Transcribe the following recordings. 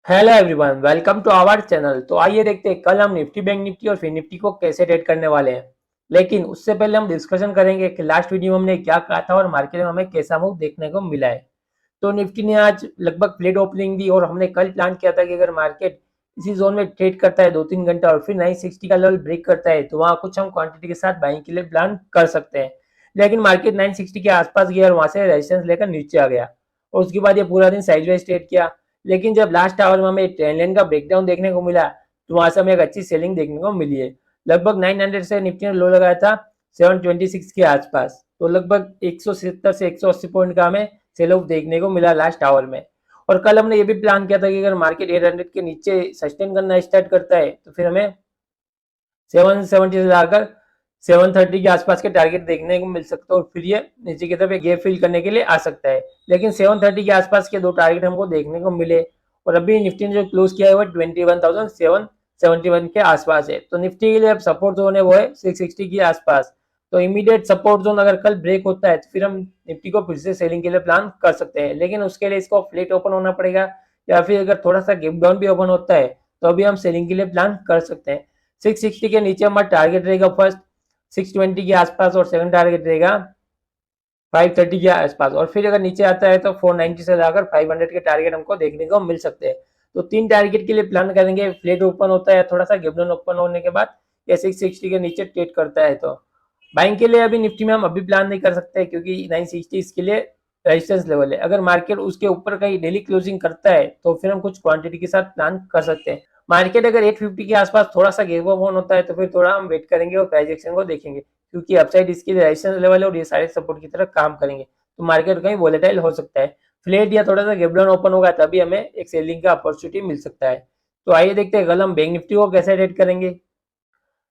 Hello everyone, welcome to our channel. तो आइए देखते हैं कल हम निफ्टी, बैंक निफ्टी और फिन निफ्टी को कैसे ट्रेड करने वाले हैं। लेकिन उससे पहले हम डिस्कशन करेंगे कि लास्ट वीडियो में हमने क्या कहा था और मार्केट में हमें कैसा मूव देखने को मिला है। तो निफ्टी ने आज लगभग फ्लैट ओपनिंग दी और हमने कल प्लान किया था कि अगर मार्केट इसी जोन में ट्रेड करता है 2-3 घंटा और फिर 960 का लेवल ब्रेक करता है तो वहां कुछ हम क्वांटिटी के साथ बाइंग के लिए प्लान कर सकते हैं। लेकिन मार्केट 960 के आसपास गया और वहां से रेजिस्टेंस लेकर नीचे आ गया और उसके बाद ये पूरा दिन साइडवेज ट्रेड किया। लेकिन जब लास्ट आवर में हमें ट्रेंड लाइन का ब्रेकडाउन देखने को मिला तो वहां से हमें एक अच्छी सेलिंग देखने को मिली है। लगभग 900 से निफ्टी ने लो लगाया था 726 के आसपास, तो लगभग 170 से 180 पॉइंट का हमें सेल ऑफ देखने को मिला लास्ट आवर में। और कल हमने ये भी प्लान किया था कि अगर मार्केट 800 के नीचे सस्टेन करना स्टार्ट करता है तो फिर हमें 770 से लाकर 730 के आसपास के टारगेट देखने को मिल सकता है और फिर ये नीचे की तरफ एक गैप फिल करने के लिए आ सकता है। लेकिन 730 के आसपास के दो टारगेट हमको देखने को मिले और अभी निफ्टी ने जो क्लोज किया है वो 21,771 के आसपास है। तो निफ्टी के लिए अब सपोर्ट जोन है वो है 660 के आसपास। तो इमीडिएट सपोर्ट जोन अगर कल ब्रेक होता है तो फिर हम निफ्टी को फिर से सेलिंग के लिए प्लान कर सकते हैं। लेकिन उसके लिए इसको फ्लैट ओपन होना पड़ेगा या फिर अगर थोड़ा सा गैप डाउन भी ओपन होता है तो अभी हम सेलिंग के लिए प्लान कर सकते हैं। 660 के नीचे हमारा टारगेट रहेगा फर्स्ट 620 के आसपास और सेकंड टारगेट रहेगा 530 के आसपास और फिर अगर नीचे आता है तो 490 से लाकर 500 के टारगेट हमको देखने को मिल सकते हैं। तो तीन टारगेट के लिए प्लान करेंगे। फ्लैट ओपन होता है थोड़ा सा गैप डाउन ओपन होने के बाद या 660 के नीचे ट्रेड करता है तो बाइंग के लिए अभी निफ्टी में हम अभी प्लान नहीं कर सकते क्योंकि 960 इसके लिए रेजिस्टेंस लेवल है। अगर मार्केट उसके ऊपर कहीं डेली क्लोजिंग करता है तो फिर हम कुछ क्वांटिटी के साथ प्लान कर सकते हैं। मार्केट अगर 850 के आसपास थोड़ा सा गैप अप ऑन होता है तो फिर थोड़ा हम वेट करेंगे और प्राइस एक्शन को देखेंगे क्योंकि अपसाइड इसके लिए रेजिस्टेंस लेवल है और ये सारे सपोर्ट की तरह काम करेंगे तो मार्केट कहीं वोलेटाइल हो सकता है। फ्लैट या थोड़ा सा गैप डाउन ओपन होगा तभी हमें एक सेलिंग का अपॉर्चुनिटी मिल सकता है। तो आइए देखते हैं कल हम बैंक निफ्टी को कैसे ट्रेड करेंगे।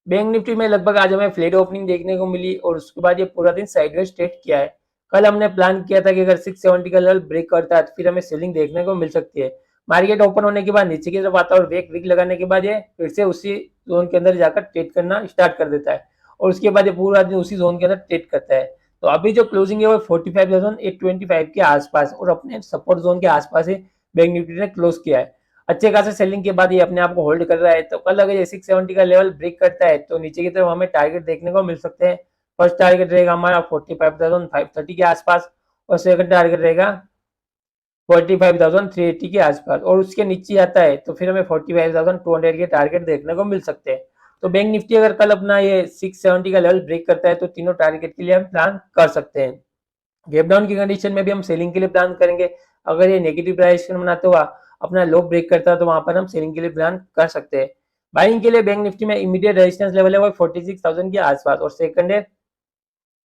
बैंक निफ्टी में लगभग आज हमें फ्लैट ओपनिंग देखने को मिली और उसके बाद ये पूरा दिन साइडवेज ट्रेड किया है। कल हमने प्लान किया था कि अगर 670 का लेवल ब्रेक करता है तो फिर हमें सेलिंग देखने को मिल सकती है। मार्केट ओपन होने के बाद नीचे की तरफ आता है और वेक विक लगाने के बाद ये फिर से उसी जोन के अंदर जाकर ट्रेड करना स्टार्ट कर देता है और उसके बाद ये पूरा दिन उसी जोन के अंदर ट्रेड करता है। तो अभी जो क्लोजिंग है वो 45,825 के आसपास और अपने सपोर्ट जोन के आसपास ही बैंक निफ्टी ने क्लोज किया है। अच्छे खासे सेलिंग के बाद ये अपने आप को होल्ड कर रहा है तो कल अगर ये 670 का लेवल ब्रेक करता है तो नीचे की तरफ हमें टारगेट देखने को मिल सकते हैं। फर्स्ट टारगेट रहेगा हमारा 45,530 के आसपास और सेकंड टारगेट रहेगा 45,380 के आसपास और उसके नीचे आता है तो फिर हमें 45,200 के टारगेट देखने को मिल सकते हैं। तो बैंक निफ्टी अगर कल अपना ये 670 का लेवल ब्रेक करता है तो तीनों टारगेट के लिए हम प्लान कर सकते हैं। गैप डाउन की कंडीशन में भी हम सेलिंग के लिए प्लान करेंगे। अगर ये नेगेटिव प्राइस बनाते हुआ अपना लो ब्रेक करता है तो वहां पर हम सेलिंग के लिए प्लान कर सकते हैं। बाइंग के लिए बैंक निफ्टी में इमीडिएट रेजिस्टेंस लेवल है वो 46,000 के आसपास और सेकंड है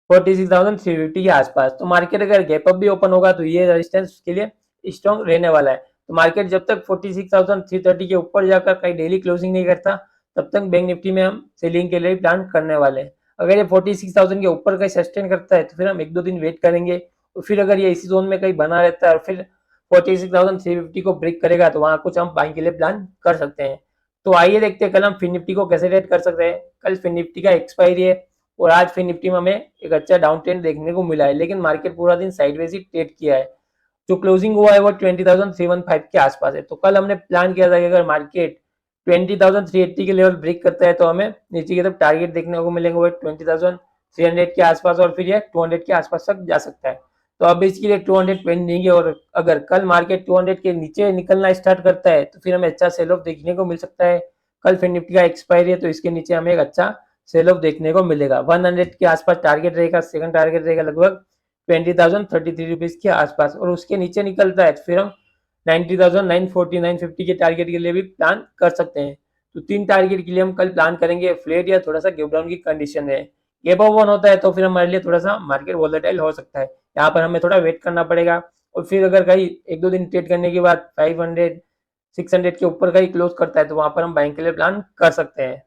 46,350 के आसपास। तो मार्केट अगर गैप अप भी ओपन होगा तो ये रेजिस्टेंस के लिए स्ट्रॉन्ग रहने वाला है। तो मार्केट जब तक 46,330 के ऊपर जाकर कहीं डेली क्लोजिंग नहीं करता तब तक बैंक निफ्टी में हम सेलिंग के लिए प्लान करने वाले हैं। अगर ये 46,000 के ऊपर कहीं सस्टेन करता है तो फिर हम एक दो दिन वेट करेंगे और फिर अगर ये इसी जोन में कहीं बना रहता है और फिर 46,350 को ब्रेक करेगा तो वहां कुछ हम बाइंग के लिए प्लान कर सकते हैं। तो आइए देखते हैं कल हम फिन निफ्टी को कैसे रेट कर सकते हैं। कल फिन निफ्टी का एक्सपायरी है और आज फिन निफ्टी में हमें एक अच्छा डाउन ट्रेंड देखने को मिला है लेकिन मार्केट पूरा दिन साइडवेज ही ट्रेड किया है। जो क्लोजिंग हुआ है वो 20,315 के आसपास है। तो कल हमने प्लान किया था कि अगर मार्केट 20,380 के लेवल ब्रेक करता है तो हमें नीचे की तरफ टारगेट देखने को मिलेंगे वो 20,300 के आसपास और फिर ये 200 के आसपास तक जा सकता है। तो अब इसके लिए 200 पेंडिंग है और अगर कल मार्केट 200 के नीचे निकलना स्टार्ट करता है तो फिर हमें अच्छा सेल ऑफ देखने को मिल सकता है। कल फिर निफ्टी का एक्सपायरी है तो इसके नीचे हमें एक अच्छा सेल ऑफ देखने को मिलेगा। 100 के आसपास टारगेट रहेगा, सेकंड टारगेट रहेगा लगभग 20,033 रुपीज के आसपास और उसके नीचे निकलता है तो फिर हम 90,940 950 के टारगेट के लिए भी प्लान कर सकते हैं। तो तीन टारगेट के लिए हम कल प्लान करेंगे। फ्लैट या थोड़ा सा गैप डाउन की कंडीशन है। गैप अप वन होता है तो फिर हमारे लिए थोड़ा सा मार्केट वोलेटाइल हो सकता है, यहाँ पर हमें थोड़ा वेट करना पड़ेगा और फिर अगर कहीं एक दो दिन ट्रेड करने के बाद 500 600 के ऊपर कहीं क्लोज करता है तो वहां पर हम बाइंग के लिए प्लान कर सकते हैं।